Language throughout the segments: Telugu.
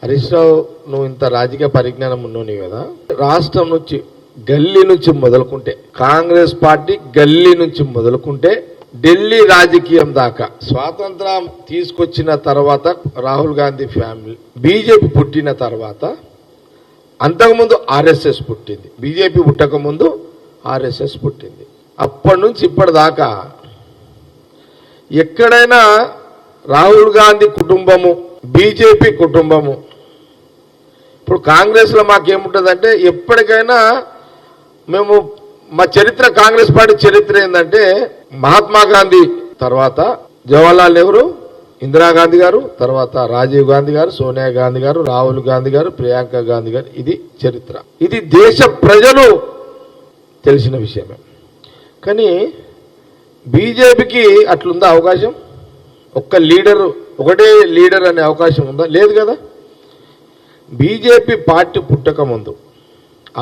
హరీష్ రావు, నువ్వు ఇంత రాజకీయ పరిజ్ఞానం ఉన్నోని కదా, రాష్ట్రం నుంచి గల్లీ నుంచి మొదలుకుంటే, కాంగ్రెస్ పార్టీ గల్లీ నుంచి మొదలుకుంటే ఢిల్లీ రాజకీయం దాకా స్వాతంత్రం తీసుకొచ్చిన తర్వాత రాహుల్ గాంధీ ఫ్యామిలీ, బీజేపీ పుట్టిన తర్వాత, అంతకుముందు ఆర్ఎస్ఎస్ పుట్టింది, బీజేపీ పుట్టక ముందు ఆర్ఎస్ఎస్ పుట్టింది. అప్పటి నుంచి ఇప్పటిదాకా ఎక్కడైనా రాహుల్ గాంధీ కుటుంబము, బీజేపీ కుటుంబము, ఇప్పుడు కాంగ్రెస్ లో మాకేముంటుందంటే ఎప్పటికైనా మేము మా చరిత్ర, కాంగ్రెస్ పార్టీ చరిత్ర ఏంటంటే మహాత్మా గాంధీ తర్వాత జవహర్లాల్ నెహ్రూ, ఇందిరాగాంధీ గారు, తర్వాత రాజీవ్ గాంధీ గారు, సోనియా గాంధీ గారు, రాహుల్ గాంధీ గారు, ప్రియాంక గాంధీ గారు. ఇది చరిత్ర, ఇది దేశ ప్రజలు తెలిసిన విషయమే. కానీ బీజేపీకి అట్లుందా అవకాశం? ఒక్క లీడరు, ఒకటే లీడర్ అనే అవకాశం ఉందా? లేదు కదా. బీజేపీ పార్టీ పుట్టక ముందు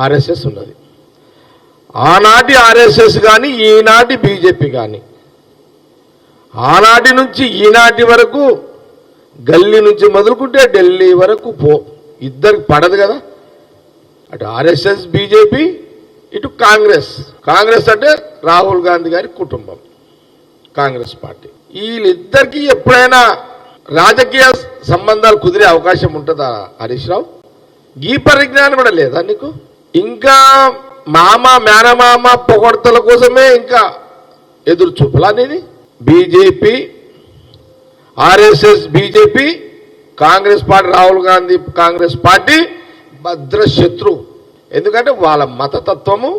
ఆర్ఎస్ఎస్ ఉన్నది. ఆనాటి ఆర్ఎస్ఎస్ కానీ ఈనాటి బీజేపీ కానీ, ఆనాటి నుంచి ఈనాటి వరకు గల్లీ నుంచి మొదలుకుంటే ఢిల్లీ వరకు ఇద్దరికి పడదు కదా. అటు ఆర్ఎస్ఎస్ బీజేపీ, ఇటు కాంగ్రెస్. కాంగ్రెస్ అంటే రాహుల్ గాంధీ గారి కుటుంబం, కాంగ్రెస్ పార్టీ. వీళ్ళిద్దరికీ ఎప్పుడైనా రాజకీయ సంబంధాలు కుదిరే అవకాశం ఉంటుందా హరీష్ రావు? ఈ పరిజ్ఞానం కూడా లేదా నీకు? ఇంకా మామ మేనమామ పొగడ్తల కోసమే ఇంకా ఎదురు చూపులా అనేది. BJP, RSS, BJP, Congress party, Rahul Gandhi Congress party భద్ర శత్రువు. ఎందుకంటే వాళ్ళ మతతత్వము,